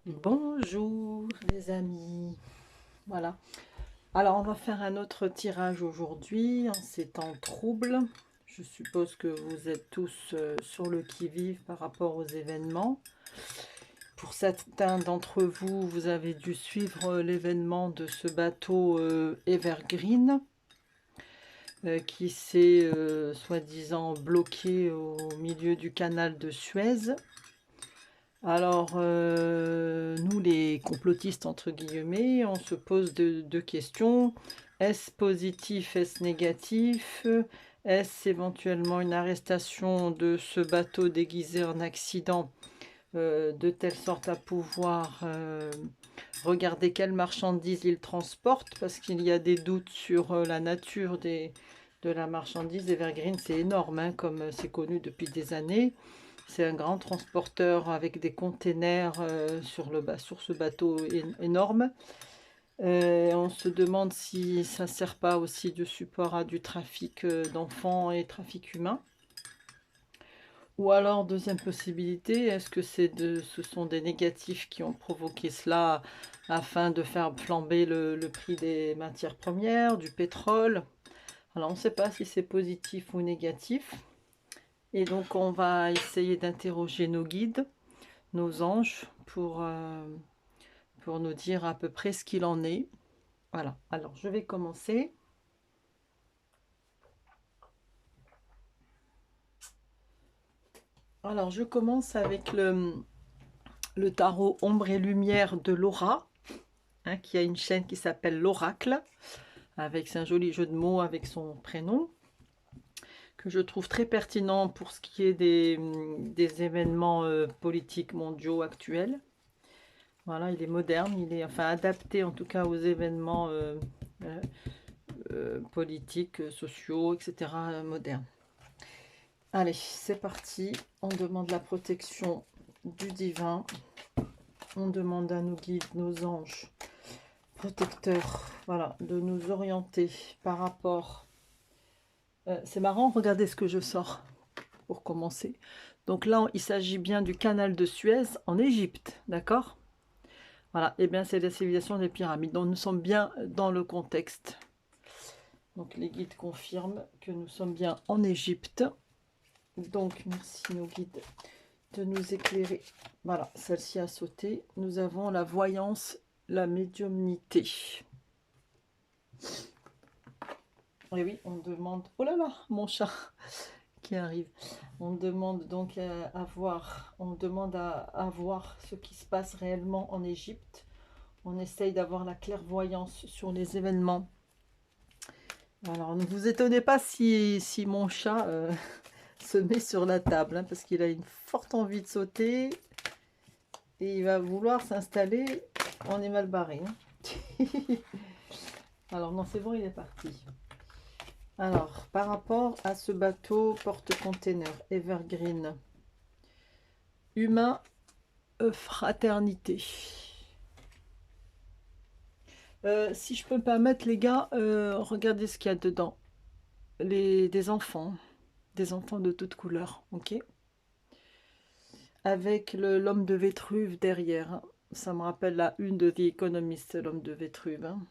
Bonjour les amis, voilà. Alors on va faire un autre tirage aujourd'hui en ces temps troubles. Je suppose que vous êtes tous sur le qui-vive par rapport aux événements. Pour certains d'entre vous, vous avez dû suivre l'événement de ce bateau Evergreen qui s'est soi-disant bloqué au milieu du canal de Suez. Alors, nous les complotistes, entre guillemets, on se pose deux questions. Est-ce positif, est-ce négatif? Est-ce éventuellement une arrestation de ce bateau déguisé en accident, de telle sorte à pouvoir regarder quelles marchandises il transporte? Parce qu'il y a des doutes sur la nature de la marchandise. Evergreen, c'est énorme, hein, comme c'est connu depuis des années. C'est un grand transporteur avec des containers sur ce bateau énorme. On se demande si ça ne sert pas aussi de support à du trafic d'enfants et trafic humain. Ou alors, deuxième possibilité, est-ce que ce sont des négatifs qui ont provoqué cela afin de faire flamber le prix des matières premières, du pétrole? Alors, on ne sait pas si c'est positif ou négatif. Et donc, on va essayer d'interroger nos guides, nos anges, pour nous dire à peu près ce qu'il en est. Voilà, alors je vais commencer. Alors, je commence avec le tarot Ombre et Lumière de Laura, hein, qui a une chaîne qui s'appelle l'Oracle, avec un joli jeu de mots avec son prénom, que je trouve très pertinent pour ce qui est des événements politiques mondiaux actuels. Voilà, il est moderne, il est enfin adapté en tout cas aux événements politiques, sociaux, etc. modernes. Allez, c'est parti. On demande la protection du divin. On demande à nos guides, nos anges, protecteurs, voilà, de nous orienter par rapport... c'est marrant, regardez ce que je sors pour commencer. Donc là, il s'agit bien du canal de Suez en Égypte, d'accord? Voilà, et bien c'est la civilisation des pyramides. Donc nous sommes bien dans le contexte. Donc les guides confirment que nous sommes bien en Égypte. Donc merci nos guides de nous éclairer. Voilà, celle-ci a sauté. Nous avons la voyance, la médiumnité. Et oui, on demande... Oh là là, mon chat qui arrive. On demande donc on demande à voir ce qui se passe réellement en Égypte. On essaye d'avoir la clairvoyance sur les événements. Alors, ne vous étonnez pas si mon chat se met sur la table, hein, parce qu'il a une forte envie de sauter et il va vouloir s'installer. On est mal barré, hein. Alors non, c'est bon, il est parti. Alors, par rapport à ce bateau porte-container Evergreen, humain, fraternité. Si je peux me permettre, les gars, regardez ce qu'il y a dedans. Des enfants de toutes couleurs, ok? Avec l'homme de Vétruve derrière, hein. Ça me rappelle la une de The Economist, l'homme de Vétruve, hein.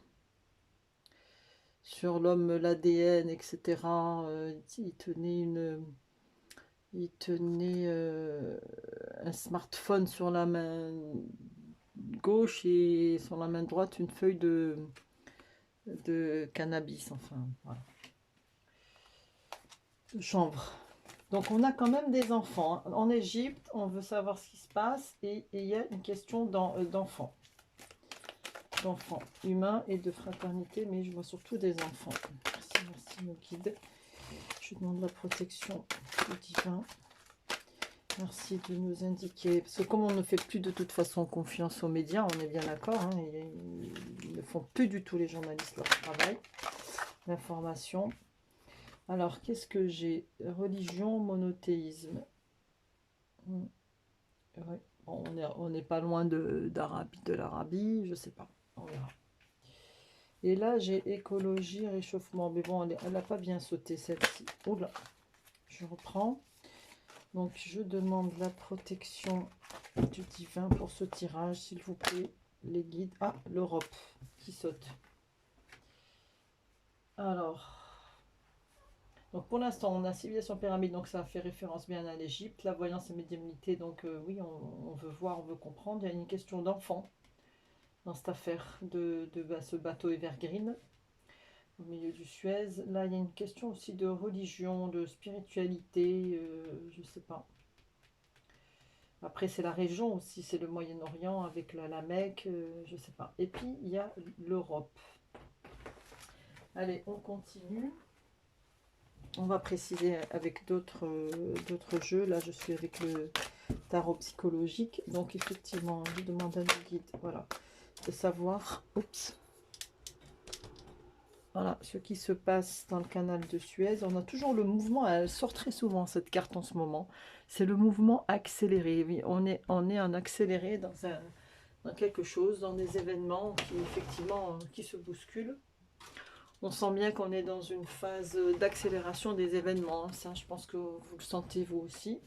Sur l'homme, l'ADN, etc. Il tenait un smartphone sur la main gauche et sur la main droite une feuille de cannabis, enfin voilà, de chanvre. Donc on a quand même des enfants, hein. En Égypte, on veut savoir ce qui se passe et il y a une question d'enfants. D'enfants humains et de fraternité, mais je vois surtout des enfants. Merci nos guides. Je demande la protection du divin. Merci de nous indiquer, parce que comme on ne fait plus de toute façon confiance aux médias, on est bien d'accord, hein, ils ne font plus du tout les journalistes leur travail, l'information. Alors, qu'est-ce que j'ai? Religion, monothéisme. Ouais. Bon, on n'est pas loin de l'Arabie, je sais pas, on verra. Et là, j'ai écologie, réchauffement, mais bon, elle n'a pas bien sauté celle-ci. Oula, je reprends. Donc, je demande la protection du divin pour ce tirage, s'il vous plaît, les guides. Ah, l'Europe qui saute. Alors, donc pour l'instant, on a civilisation pyramide, donc ça fait référence bien à l'Égypte. La voyance et médiumnité, donc oui, on veut voir, on veut comprendre. Il y a une question d'enfant dans cette affaire de ce bateau Evergreen au milieu du Suez. Là, il y a une question aussi de religion, de spiritualité, je sais pas. Après, c'est la région aussi, c'est le Moyen-Orient avec la Mecque, je sais pas. Et puis, il y a l'Europe. Allez, on continue. On va préciser avec d'autres jeux. Là, je suis avec le tarot psychologique. Donc, effectivement, je demande à nos guides, voilà, de savoir, oups, voilà, ce qui se passe dans le canal de Suez. On a toujours le mouvement, elle sort très souvent cette carte en ce moment. C'est le mouvement accéléré. Oui, on est en accéléré dans quelque chose, dans des événements qui effectivement qui se bousculent. On sent bien qu'on est dans une phase d'accélération des événements. Ça, je pense que vous le sentez vous aussi.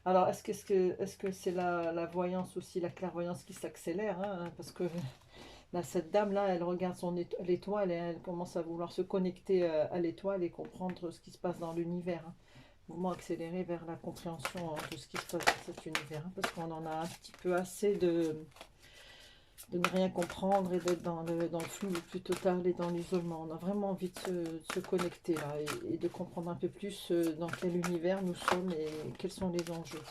Alors, est-ce que c'est la voyance aussi, la clairvoyance qui s'accélère, hein, parce que là, cette dame-là, elle regarde l'étoile et elle commence à vouloir se connecter à l'étoile et comprendre ce qui se passe dans l'univers. Hein. Mouvement accéléré vers la compréhension de ce qui se passe dans cet univers. Hein, parce qu'on en a un petit peu assez de ne rien comprendre et d'être dans le flou le plus total et dans l'isolement. On a vraiment envie de se connecter là et de comprendre un peu plus dans quel univers nous sommes et quels sont les enjeux.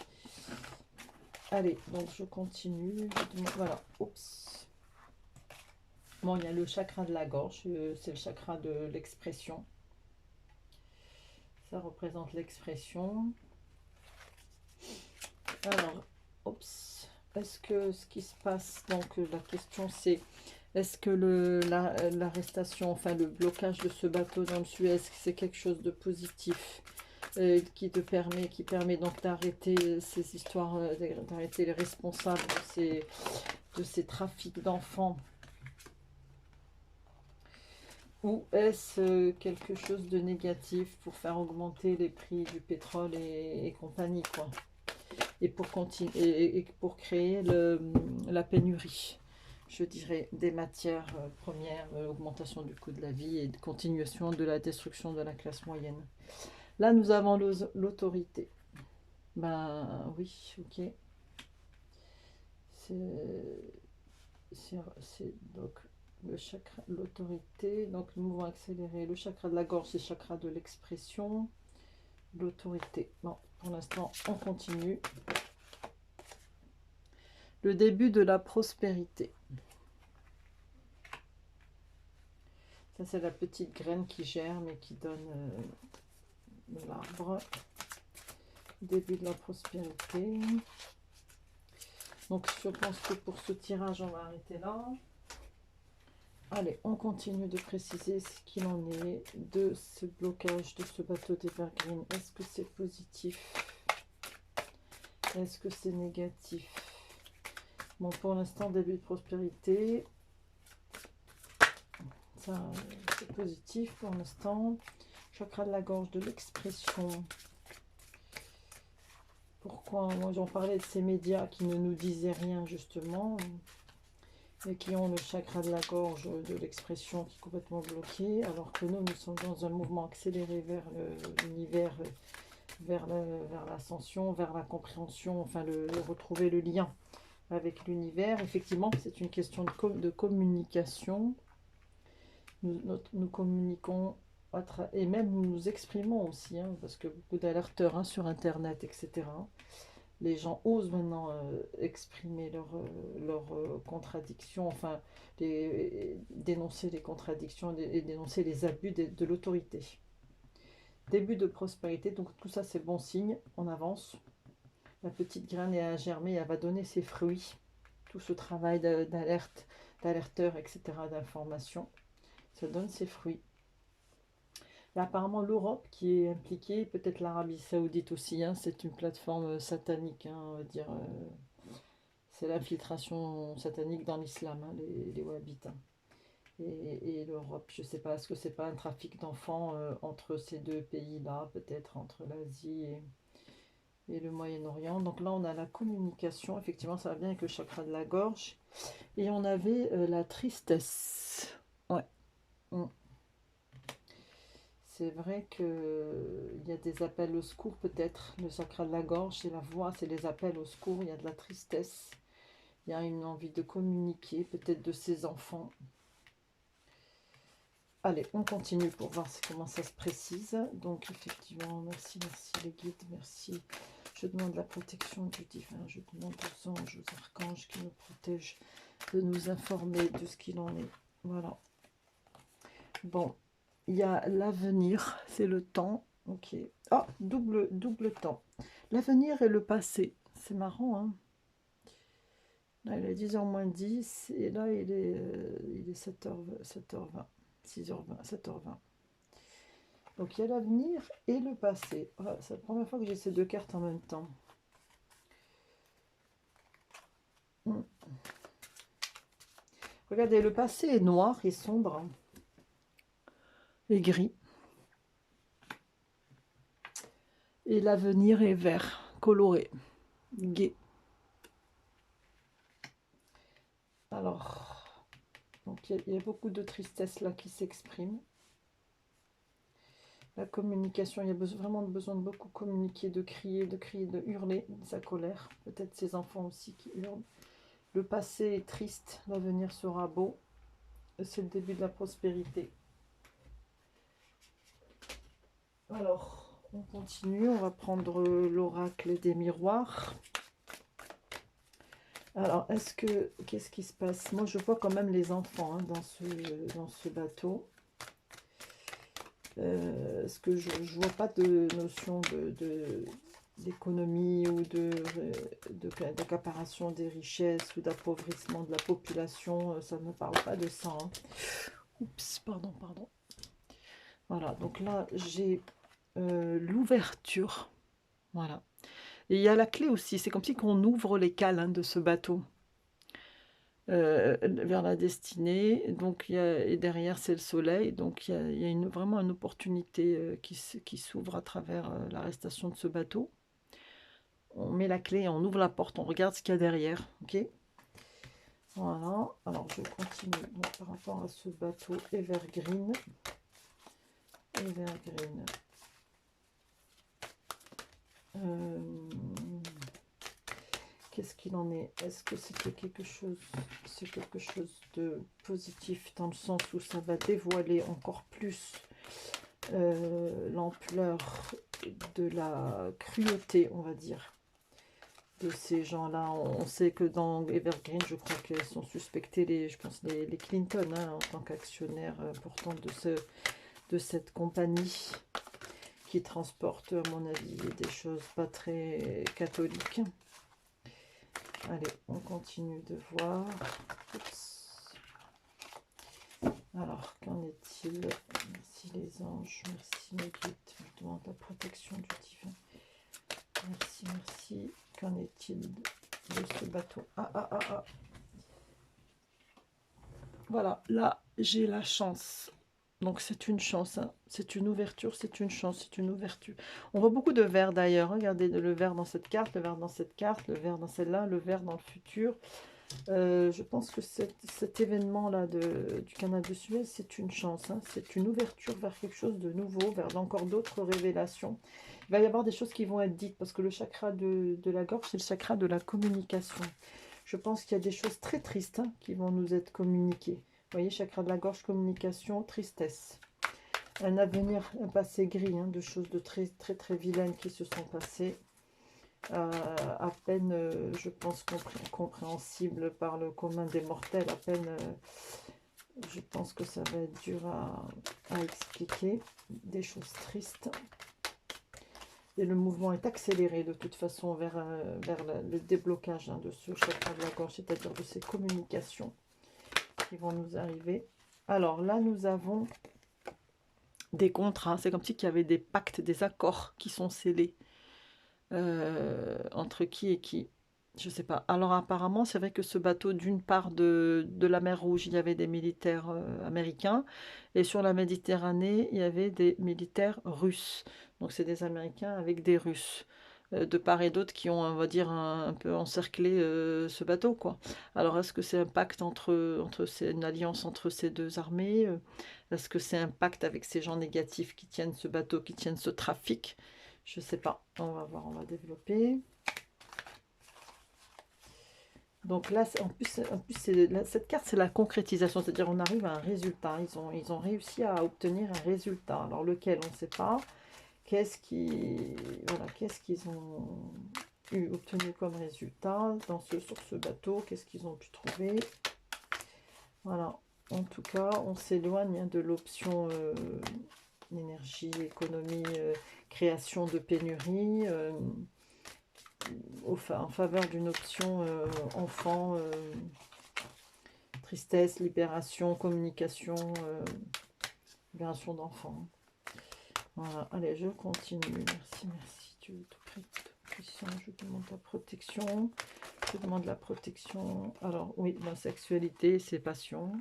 Allez, donc je continue. Voilà, oups. Bon, il y a le chakra de la gorge, c'est le chakra de l'expression. Ça représente l'expression. Alors, oups. Est-ce que ce qui se passe, donc la question c'est, est-ce que l'arrestation, enfin le blocage de ce bateau dans le Suez, c'est quelque chose de positif qui permet donc d'arrêter ces histoires, d'arrêter les responsables de ces trafics d'enfants? Ou est-ce quelque chose de négatif pour faire augmenter les prix du pétrole et compagnie, quoi? Et pour continuer et pour créer la pénurie, je dirais, des matières premières, augmentation du coût de la vie et continuation de la destruction de la classe moyenne. Là, nous avons l'autorité. Ben oui, ok. C'est donc le chakra, l'autorité, donc le mouvement accéléré. Le chakra de la gorge, c'est le chakra de l'expression. L'autorité. Bon, pour l'instant, on continue. Le début de la prospérité. Ça, c'est la petite graine qui germe et qui donne l'arbre. Début de la prospérité. Donc, je pense que pour ce tirage, on va arrêter là. Allez, on continue de préciser ce qu'il en est de ce blocage de ce bateau d'Evergreen. Est-ce que c'est positif? Est-ce que c'est négatif? Bon, pour l'instant, début de prospérité. Ça, c'est positif pour l'instant. Chakra de la gorge, de l'expression. Pourquoi? Moi, j'en parlais de ces médias qui ne nous disaient rien, justement, et qui ont le chakra de la gorge, de l'expression qui est complètement bloqué, alors que nous sommes dans un mouvement accéléré vers l'univers, vers l'ascension, vers la compréhension, enfin, retrouver le lien avec l'univers. Effectivement, c'est une question de communication. Nous communiquons et même nous nous exprimons aussi, hein, parce que beaucoup d'alerteurs hein, sur Internet, etc. Les gens osent maintenant exprimer leurs contradictions, enfin, dénoncer les contradictions et dénoncer les abus de l'autorité. Début de prospérité, donc tout ça c'est bon signe, on avance. La petite graine est à germer, elle va donner ses fruits. Tout ce travail d'alerte, d'alerteur, etc., d'information, ça donne ses fruits. Il y a apparemment l'Europe qui est impliquée, peut-être l'Arabie Saoudite aussi, hein, c'est une plateforme satanique, hein, on va dire. C'est l'infiltration satanique dans l'islam, hein, les wahhabites. Hein. et l'Europe. Je ne sais pas, est-ce que c'est pas un trafic d'enfants entre ces deux pays-là, peut-être entre l'Asie et le Moyen-Orient. Donc là, on a la communication. Effectivement, ça va bien avec le chakra de la gorge. Et on avait la tristesse. Ouais. Mm. C'est vrai qu'il y a des appels au secours, peut-être. Le chakra de la gorge, c'est la voix, c'est les appels au secours. Il y a de la tristesse. Il y a une envie de communiquer, peut-être de ses enfants. Allez, on continue pour voir comment ça se précise. Donc, effectivement, merci, merci les guides, merci. Je demande la protection du divin. Je demande aux anges, aux archanges qui nous protègent de nous informer de ce qu'il en est. Voilà. Bon, il y a l'avenir, c'est le temps. Ok. Ah, double temps. L'avenir et le passé. C'est marrant, hein. Là, il est 10h moins 10 et là, il est 7h20, 6h20, 7h20. Donc, il y a l'avenir et le passé. Voilà, c'est la première fois que j'ai ces deux cartes en même temps. Regardez, le passé est noir et sombre et gris. Et l'avenir est vert, coloré, gai. Alors, donc il y a beaucoup de tristesse là qui s'exprime. La communication, il y a vraiment besoin de beaucoup communiquer, de crier, de hurler sa colère. Peut-être ses enfants aussi qui hurlent. Le passé est triste, l'avenir sera beau. C'est le début de la prospérité. Alors, on continue, on va prendre l'oracle des miroirs. Alors, qu'est-ce qui se passe? Moi, je vois quand même les enfants hein, dans ce bateau. Est-ce que je ne vois pas de notion d'économie ou d'accaparation des richesses ou d'appauvrissement de la population? Ça ne me parle pas de ça. Hein. Oups, pardon. Voilà, donc là, j'ai l'ouverture. Voilà. Et il y a la clé aussi. C'est comme si on ouvre les cales hein, de ce bateau. Vers la destinée, donc et derrière c'est le soleil, donc il y a vraiment une opportunité qui s'ouvre à travers l'arrestation de ce bateau. On met la clé, on ouvre la porte, on regarde ce qu'il y a derrière, ok. Voilà, alors je continue donc, par rapport à ce bateau Evergreen. Qu'est-ce qu'il en est? Est-ce que c'est quelque chose de positif dans le sens où ça va dévoiler encore plus l'ampleur de la cruauté, on va dire, de ces gens-là? On sait que dans Evergreen, je crois qu'elles sont suspectées, je pense les Clinton, hein, en tant qu'actionnaires importants de cette compagnie qui transporte, à mon avis, des choses pas très catholiques. Allez, on continue de voir. Oups. Alors, qu'en est-il? Merci les anges, merci mes guides. Je demande la protection du divin. Merci, merci. Qu'en est-il de ce bateau? Ah. Voilà, là, j'ai la chance. Donc, c'est une chance. Hein. C'est une ouverture, c'est une chance, c'est une ouverture. On voit beaucoup de verre d'ailleurs. Regardez le verre dans cette carte, le verre dans cette carte, le verre dans celle-là, le verre dans le futur. Je pense que cet événement-là du canal de Suez, c'est une chance. Hein. C'est une ouverture vers quelque chose de nouveau, vers encore d'autres révélations. Il va y avoir des choses qui vont être dites parce que le chakra de la gorge, c'est le chakra de la communication. Je pense qu'il y a des choses très tristes hein, qui vont nous être communiquées. Vous voyez, chakra de la gorge, communication, tristesse. Un avenir, un passé gris, hein, de choses de très vilaines qui se sont passées. À peine, je pense, compréhensible par le commun des mortels. À peine, je pense que ça va être dur à expliquer. Des choses tristes. Et le mouvement est accéléré de toute façon vers le déblocage hein, de ce chakra de la gorge, c'est-à-dire de ces communications qui vont nous arriver. Alors là, nous avons des contrats. C'est comme si il y avait des pactes, des accords qui sont scellés entre qui et qui. Je sais pas. Alors apparemment, c'est vrai que ce bateau, d'une part de la mer Rouge, il y avait des militaires américains, et sur la Méditerranée, il y avait des militaires russes. Donc c'est des Américains avec des Russes, de part et d'autre, qui ont, on va dire, un peu encerclé ce bateau, quoi. Alors est-ce que c'est un pacte une alliance entre ces deux armées? Est-ce que c'est un pacte avec ces gens négatifs qui tiennent ce bateau, qui tiennent ce trafic? Je sais pas. On va voir, on va développer. Donc là, cette carte, c'est la concrétisation, c'est-à-dire on arrive à un résultat. Ils ont réussi à obtenir un résultat. Alors lequel, on ne sait pas. Qu'est-ce qu'ils ont obtenu comme résultat sur ce bateau? Qu'est-ce qu'ils ont pu trouver? Voilà. En tout cas, on s'éloigne de l'option énergie, économie, création de pénurie. En faveur d'une option enfant, tristesse, libération, communication, libération d'enfants. Voilà, allez, je continue. Merci, merci. Dieu tout près, toute puissant. Je demande la protection. Je demande la protection. Alors, oui, la sexualité, c'est passion.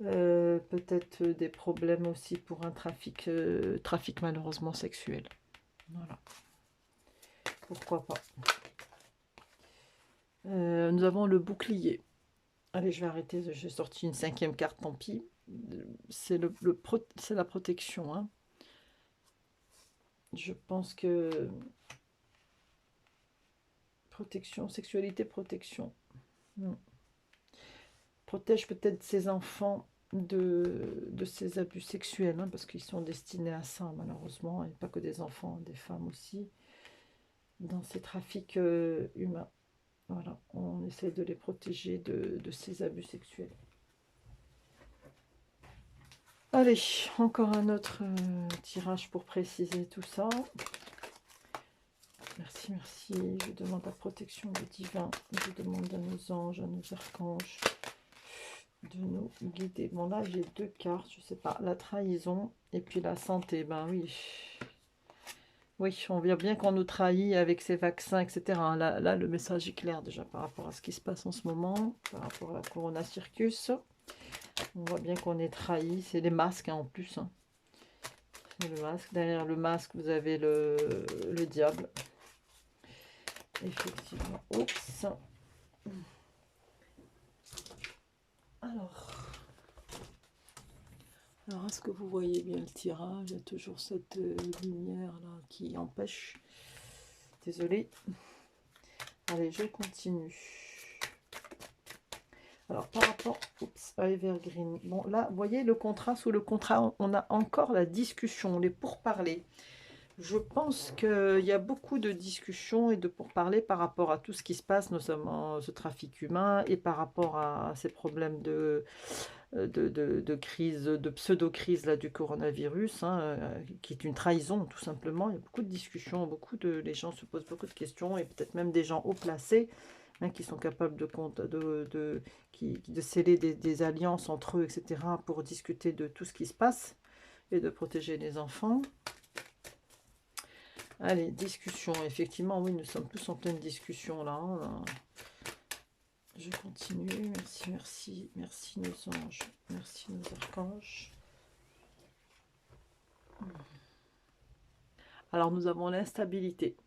Peut-être des problèmes aussi pour un trafic malheureusement sexuel. Voilà. Pourquoi pas. Nous avons le bouclier. Allez, je vais arrêter. J'ai sorti une 5e carte, tant pis. C'est la protection. Hein. Je pense que... Protection, sexualité, protection. Protège peut-être ses enfants de ces abus sexuels, hein, parce qu'ils sont destinés à ça, malheureusement. Et pas que des enfants, des femmes aussi. Dans ces trafics humains. Voilà, on essaie de les protéger de ces abus sexuels. Allez, encore un autre tirage pour préciser tout ça. Merci, merci. Je demande la protection du divin. Je demande à nos anges, à nos archanges de nous guider. Bon, là, j'ai 2 cartes, je sais pas. La trahison et puis la santé. Ben oui. Oui, on voit bien qu'on nous trahit avec ces vaccins, etc. Là, le message est clair déjà par rapport à ce qui se passe en ce moment, par rapport à la Corona Circus. On voit bien qu'on est trahi. C'est les masques, hein, en plus. Hein. Le masque. Derrière le masque, vous avez le diable. Effectivement. Oups. Alors est-ce que vous voyez bien le tirage? Il y a toujours cette lumière là qui empêche. Désolée. Allez, je continue. Alors, par rapport à Evergreen, bon, là, vous voyez le contrat, sous le contrat, on a encore la discussion, les pourparlers. Je pense qu'il y a beaucoup de discussions et de pourparlers par rapport à tout ce qui se passe, notamment ce trafic humain, et par rapport à ces problèmes de crise, de pseudo-crise là, du coronavirus, hein, qui est une trahison, tout simplement. Il y a beaucoup de discussions, les gens se posent beaucoup de questions, et peut-être même des gens haut placés, hein, qui sont capables de sceller des alliances entre eux, etc., pour discuter de tout ce qui se passe et de protéger les enfants. Allez, discussion. Effectivement, oui, nous sommes tous en pleine discussion là. Hein. Je continue. Merci, merci. Merci nos anges. Merci nos archanges. Alors, nous avons l'instabilité.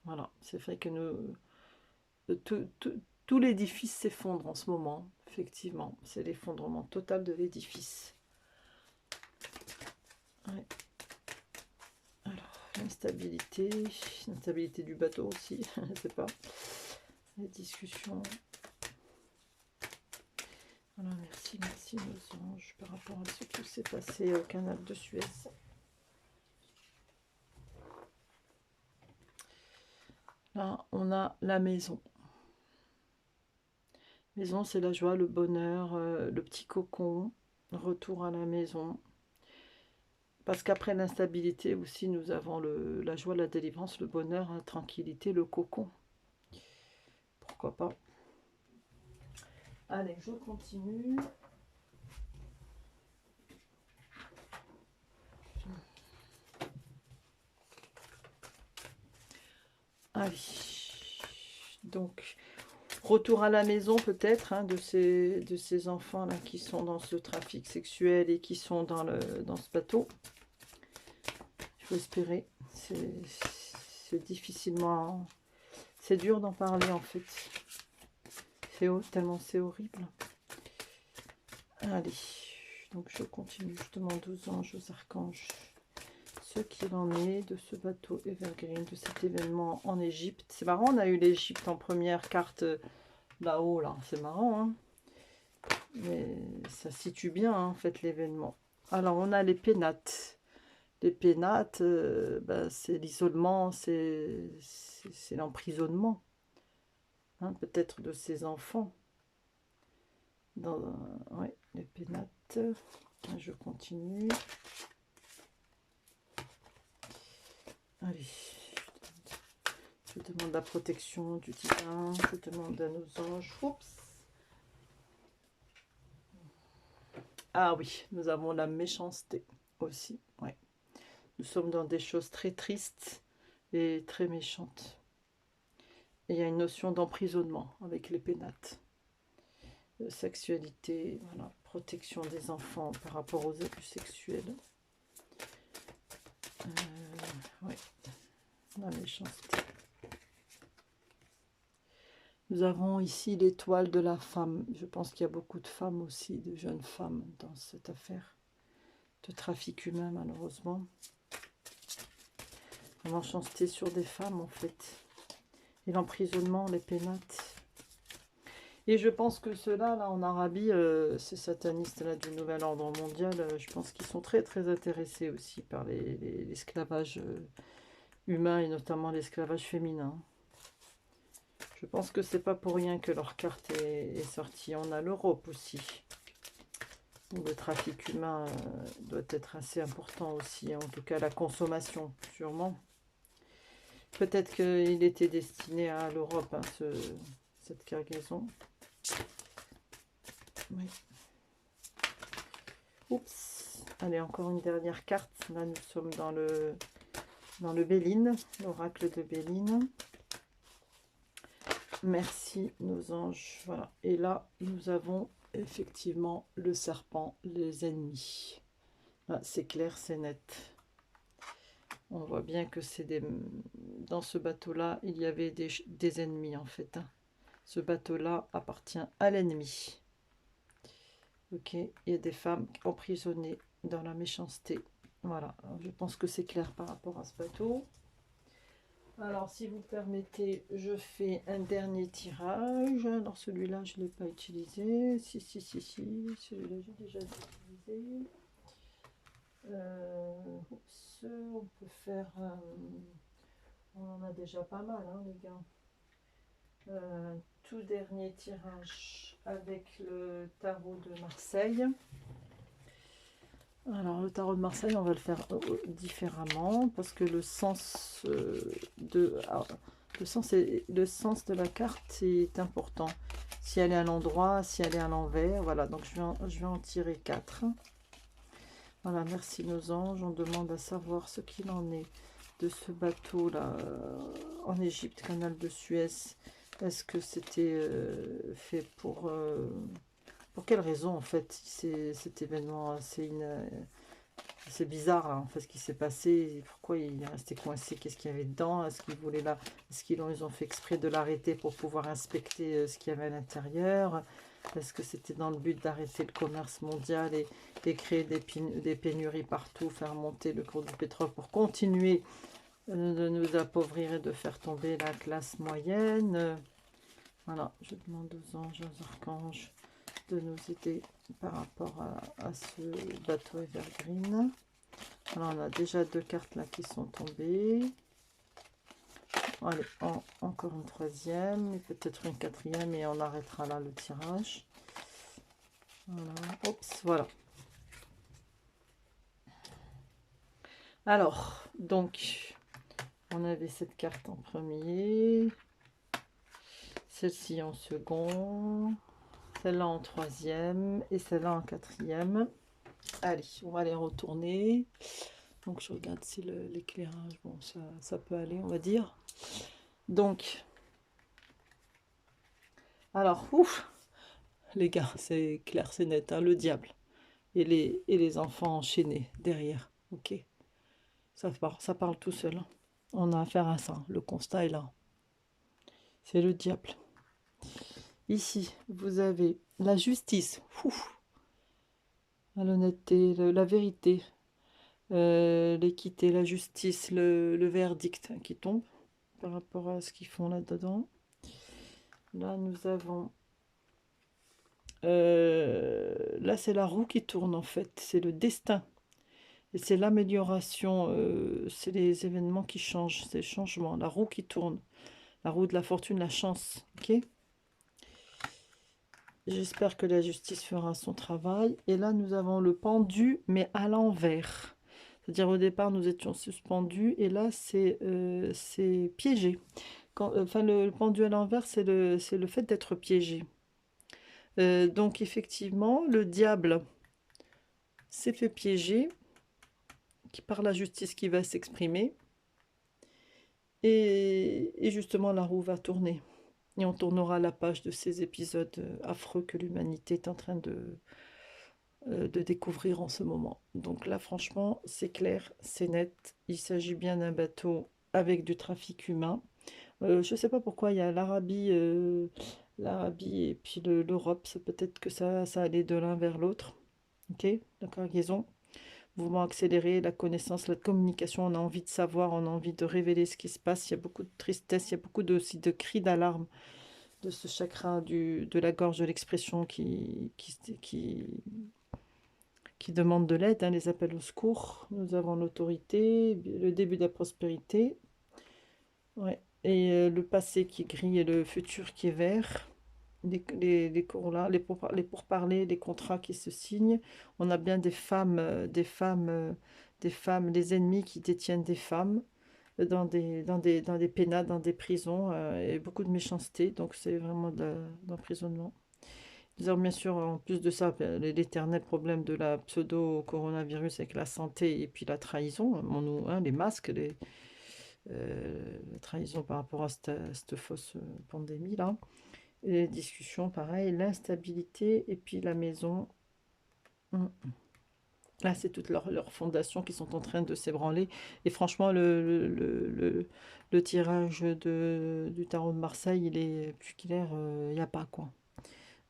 Voilà, c'est vrai que tout l'édifice s'effondre en ce moment. Effectivement, c'est l'effondrement total de l'édifice. Ouais. L'instabilité du bateau aussi, je ne sais pas. Les discussions. Voilà, merci, merci nos anges par rapport à ce qui s'est passé au canal de Suez. Là, on a la maison. Maison, c'est la joie, le bonheur, le petit cocon, retour à la maison. Parce qu'après l'instabilité aussi, nous avons la joie, la délivrance, le bonheur, la tranquillité, le cocon. Pourquoi pas? Allez, je continue. Allez, Donc, retour à la maison peut-être hein, de ces enfants-là qui sont dans ce trafic sexuel et qui sont dans ce bateau. Il faut espérer. C'est difficilement... C'est dur d'en parler en fait. Tellement c'est horrible. Allez, donc je continue. Je demande aux anges, aux archanges, ce qu'il en est de ce bateau Evergreen, de cet événement en Égypte. C'est marrant, on a eu l'Égypte en première carte là-haut, là. C'est marrant, hein. Mais ça situe bien, hein, en fait, l'événement. Alors, on a les pénates. Les pénates, bah, c'est l'isolement, c'est l'emprisonnement, hein, peut-être de ces enfants. Ouais, les pénates. Je continue. Allez. Je demande la protection du divin. Je demande à nos anges. Oups. Ah oui, nous avons la méchanceté aussi. Ouais. Nous sommes dans des choses très tristes et très méchantes. Et il y a une notion d'emprisonnement avec les pénates. Sexualité, voilà, protection des enfants par rapport aux abus sexuels. Oui, la méchanceté. Nous avons ici l'étoile de la femme. Je pense qu'il y a beaucoup de femmes aussi, de jeunes femmes dans cette affaire de trafic humain, malheureusement. La méchanceté sur des femmes, en fait. Et l'emprisonnement, les pénates. Et je pense que ceux-là, là, en Arabie, ces satanistes-là du Nouvel Ordre Mondial, je pense qu'ils sont très, très intéressés aussi par l'esclavage humain et notamment l'esclavage féminin. Je pense que c'est pas pour rien que leur carte est sortie. On a l'Europe aussi. Le trafic humain doit être assez important aussi, en tout cas la consommation, sûrement. Peut-être qu'il était destiné à l'Europe, hein, cette cargaison. Oui. Oups. Allez, encore une dernière carte. Là, nous sommes dans le Béline, l'oracle de Béline. Merci, nos anges. Voilà. Et là, nous avons effectivement le serpent, les ennemis. Là, c'est clair, c'est net. On voit bien que c'est dans ce bateau-là, il y avait des ennemis, en fait. Hein. Ce bateau-là appartient à l'ennemi. Ok, il y a des femmes emprisonnées dans la méchanceté. Voilà, alors, je pense que c'est clair par rapport à ce bateau. Alors, si vous permettez, je fais un dernier tirage. Alors, celui-là, je ne l'ai pas utilisé. Si, celui-là, j'ai déjà utilisé. Oups, on peut faire... on en a déjà pas mal, hein, les gars. Tout dernier tirage avec le tarot de Marseille. Alors, le tarot de Marseille, on va le faire différemment parce que le sens de la carte est important. Si elle est à l'endroit, si elle est à l'envers, voilà. Donc, je vais en tirer 4. Voilà, merci nos anges. On demande à savoir ce qu'il en est de ce bateau-là en Égypte, canal de Suez. Est-ce que c'était fait pour quelle raison, en fait, cet événement, c'est bizarre, hein, en fait, ce qui s'est passé, pourquoi il est resté coincé, qu'est-ce qu'il y avait dedans, est-ce qu'ils voulaient là, est-ce qu'ils ont fait exprès de l'arrêter pour pouvoir inspecter ce qu'il y avait à l'intérieur, est-ce que c'était dans le but d'arrêter le commerce mondial et créer des pénuries partout, faire monter le cours du pétrole pour continuer de nous appauvrir et de faire tomber la classe moyenne. Voilà, je demande aux anges, aux archanges de nous aider par rapport à ce bateau Evergreen. Alors, on a déjà 2 cartes là qui sont tombées. Allez, encore une troisième, et peut-être une quatrième, et on arrêtera là le tirage. Voilà, oups, voilà. Alors, donc, on avait cette carte en premier, celle-ci en second, celle-là en troisième et celle-là en quatrième. Allez, on va les retourner. Donc, je regarde si l'éclairage, bon, ça peut aller, on va dire. Donc, Alors, ouf, les gars, c'est clair, c'est net, hein, le diable. Et les enfants enchaînés derrière. Ok, ça parle tout seul, hein. On a affaire à ça. Le constat est là. C'est le diable. Ici, vous avez la justice, ouf, l'honnêteté, la vérité, l'équité, la justice, le verdict qui tombe par rapport à ce qu'ils font là-dedans. Là, nous avons... là, c'est la roue qui tourne en fait. C'est le destin. Et c'est l'amélioration. C'est les événements qui changent. C'est le changement. La roue qui tourne. La roue de la fortune, la chance. Ok. J'espère que la justice fera son travail. Et là, nous avons le pendu, mais à l'envers. C'est-à-dire, au départ, nous étions suspendus. Et là, c'est piégé. Enfin, le pendu à l'envers, c'est le fait d'être piégé. Donc, effectivement, le diable s'est fait piéger par la justice qui va s'exprimer. Et justement, la roue va tourner. Et on tournera la page de ces épisodes affreux que l'humanité est en train de découvrir en ce moment. Donc là, franchement, c'est clair, c'est net. Il s'agit bien d'un bateau avec du trafic humain. Je ne sais pas pourquoi il y a l'Arabie et puis l'Europe. C'est peut-être que ça allait de l'un vers l'autre. Ok, la cargaison. Mouvement accéléré, la connaissance, la communication. On a envie de savoir, on a envie de révéler ce qui se passe. Il y a beaucoup de tristesse, il y a beaucoup aussi de cris d'alarme de ce chakra de la gorge de l'expression qui demande de l'aide, hein, les appels au secours. Nous avons l'autorité, le début de la prospérité. Ouais. Et le passé qui est gris et le futur qui est vert. Les pourparlers, les contrats qui se signent. On a bien des femmes, des ennemis qui détiennent des femmes dans des pénats, dans des prisons, et beaucoup de méchanceté. Donc c'est vraiment d'emprisonnement. Nous avons bien sûr, en plus de ça, l'éternel problème de la pseudo-coronavirus avec la santé et puis la trahison, hein, les masques, la trahison par rapport à cette fausse pandémie-là. Et les discussions, pareil, l'instabilité et puis la maison. Mm. Là, c'est toutes leurs fondations qui sont en train de s'ébranler. Et franchement, le tirage du tarot de Marseille, il est plus clair, il n'y a pas quoi.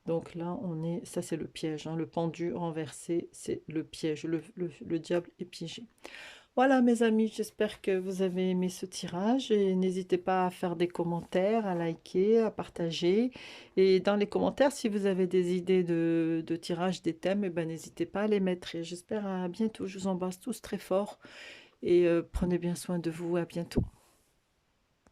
Donc là, ça c'est le piège, hein, le pendu renversé, c'est le piège, le diable est piégé. Voilà mes amis, j'espère que vous avez aimé ce tirage et n'hésitez pas à faire des commentaires, à liker, à partager. Et dans les commentaires, si vous avez des idées de tirage, des thèmes, eh ben, n'hésitez pas à les mettre. Et j'espère à bientôt, je vous embrasse tous très fort et prenez bien soin de vous, à bientôt.